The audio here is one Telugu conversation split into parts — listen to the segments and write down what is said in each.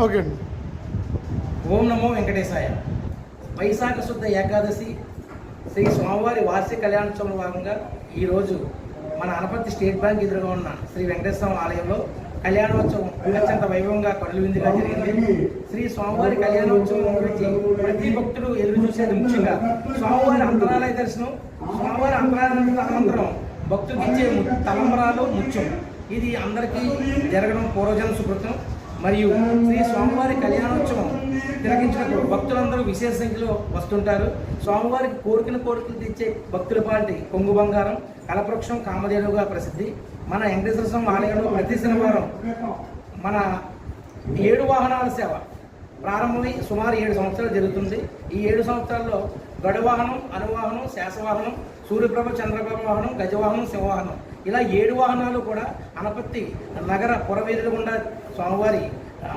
ఓకే అండి. ఓం నమో వెంకటేశాయ. వైశాఖ శుద్ధ ఏకాదశి శ్రీ స్వామివారి వార్షిక కళ్యాణోత్సవంలో భాగంగా ఈరోజు మన అనపర్తి స్టేట్ బ్యాంక్ ఎదురుగా ఉన్న శ్రీ వెంకటేశ్వర ఆలయంలో కళ్యాణోత్సవం అత్యంత వైభవంగా కనువిందుగా జరిగింది. శ్రీ స్వామివారి కళ్యాణోత్సవం గురించి ప్రతి భక్తుడు ఎదురు చూసేది ముఖ్యంగా స్వామివారి అంతరాలయ దర్శనం. స్వామివారి అంతరాలయ అనంతరం భక్తుడికి ఇచ్చే తలంబరాలు ముఖ్యం. ఇది అందరికీ జరగడం పూర్వజన సుకృతం. మరియు శ్రీ స్వామివారి కళ్యాణోత్సవం తిలకించినప్పుడు భక్తులందరూ విశేష సంఖ్యలో వస్తుంటారు. స్వామివారికి కోరికలు తెచ్చే భక్తుల పాటి కొంగు బంగారం, కలపవృక్షం, కామధేనుగా ప్రసిద్ధి. మన వెంకటేశ్వర స్వామి ఆలయంలో ప్రతి శనివారం మన 7 వాహనాల సేవ ప్రారంభమై సుమారు 7 సంవత్సరాలు జరుగుతుంది. ఈ 7 సంవత్సరాల్లో గడువాహనం, అనువాహనం, శాసవాహనం, సూర్యప్రభ, చంద్రప్రభ వాహనం, గజవాహనం, సింహవాహనం ఇలా 7 వాహనాలు కూడా అనపత్తి నగర పురవీధుల గుండా స్వామివారి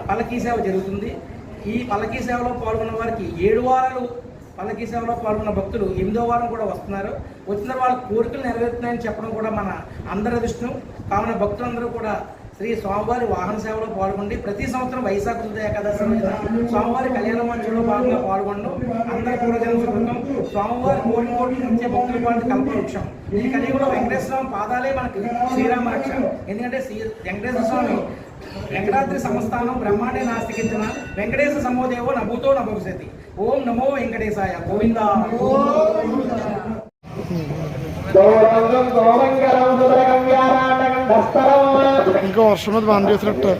పల్లకీ సేవ జరుగుతుంది. ఈ పల్లకీ సేవలో పాల్గొన్న వారికి 7 వారాలు పల్లకీ సేవలో పాల్గొన్న భక్తులు 8వ వారం కూడా వస్తున్నారు. వచ్చిన వాళ్ళ కోరికలు నెరవేరుతున్నాయని చెప్పడం కూడా మన అందరి అదృష్టం. కావున భక్తులందరూ కూడా శ్రీ స్వామివారి వాహన సేవలో పాల్గొండి ప్రతి సంవత్సరం వైశాఖ శుద్ధ ఏకాదశి రోజున స్వామివారి కళ్యాణ మహోత్సవంలో భాగంగా పాల్గొనడం అందరి పూర్వజన సుకృతం. స్వామివారి కోరికలు ఇచ్చే భక్తుల పాటు కల్పవృక్షం. ఈ కలియుగంలో వెంకటేశ్వర స్వామి పాదాలే మనకి శ్రీరామ రక్ష. ఎందుకంటే వెంకటేశ్వర స్వామి వెంకటాద్రి సంస్థానం బ్రహ్మాండే నాస్తికించిన వెంకటేశ్వర సమోదేవో నభూతో నభవిష్యతి. ఓం నమో వెంకటేశాయ. గోవిందా. ఇంకా వర్షం మీద బాగా చేసినట్టు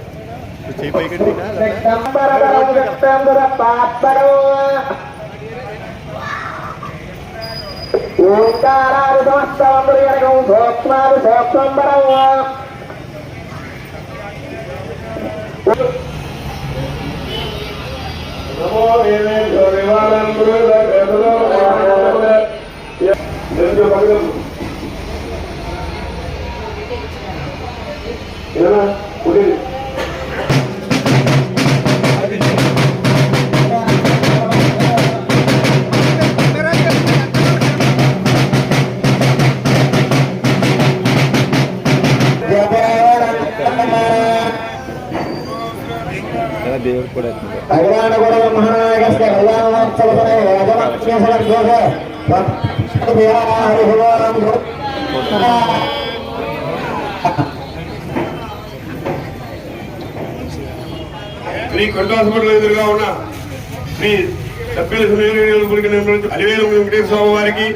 దేవుడు కూడా శ్రీ కొండాసుపట్ల ఎదురుగా ఉన్న శ్రీ అలివేలు వెంకటేశ్వర స్వామి వారికి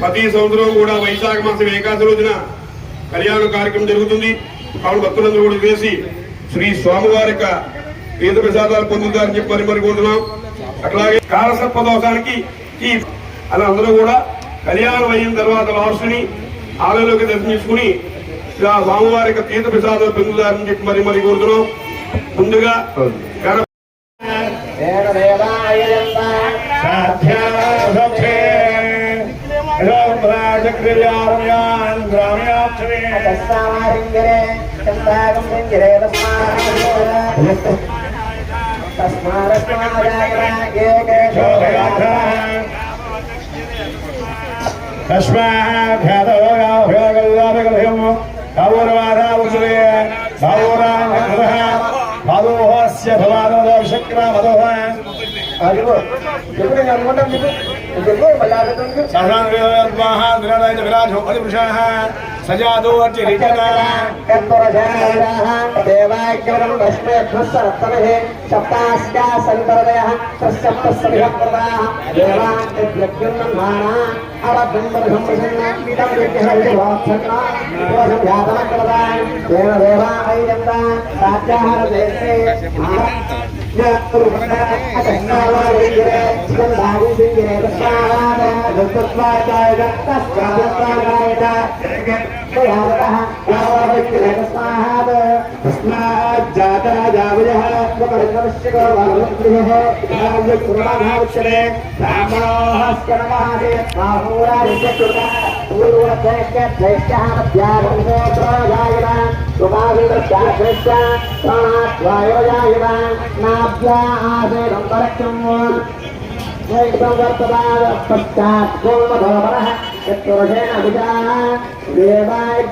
ప్రతి సంవత్సరం కూడా వైశాఖ మాసం ఏకాదశి రోజున కళ్యాణ కార్యక్రమం జరుగుతుంది. కావున భక్తులందరూ కూడా వేసి శ్రీ స్వామివారి యొక్క తీర్థ ప్రసాదాలు పొందుతారని చెప్పి మరి కోరుతున్నాం. అట్లాగే కాలసర్ప దోషానికి అలా అందరూ కూడా కళ్యాణం అయిన తర్వాత లాస్ట్ని ఆలయంలోకి దర్శించుకుని స్వామివారి యొక్క తీర్థ ప్రసాదాలు పొందుతారని చెప్పి మరి కోరుతున్నాం. ముందుగా देवाय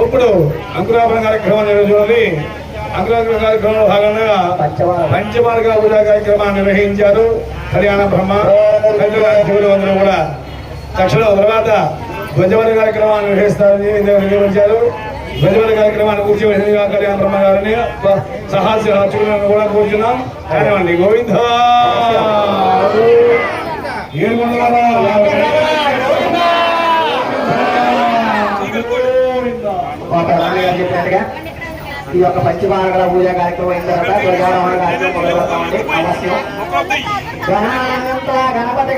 ఇప్పుడు అంకురాభరణ కార్యక్రమం నిర్వహించాలి. అంకురాభరణ కార్యక్రమంలో భాగంగా పంచమార్గ పూజా కార్యక్రమాన్ని నిర్వహించారు. హర్యాణ బ్రహ్మ శివులు అందరూ కూడా తక్షణం తర్వాత ధ్వజవన కార్యక్రమాన్ని నిర్వహించారు. ధ్వజవన కార్యక్రమాన్ని కూర్చోబెట్టిన కళ్యాణ బ్రహ్మ గారిని సహాస్యులను కూడా కూర్చున్నాం. కానివ్వండి. గోవింద చెప్పినట్టుగా ఈ యొక్క పంచమార్గ పూజ కార్యక్రమం అయిన తర్వాత ధ్వజారోహణ కార్యక్రమం మొదలుపెడతామండి. అవశ్యం గణానంత గణపతి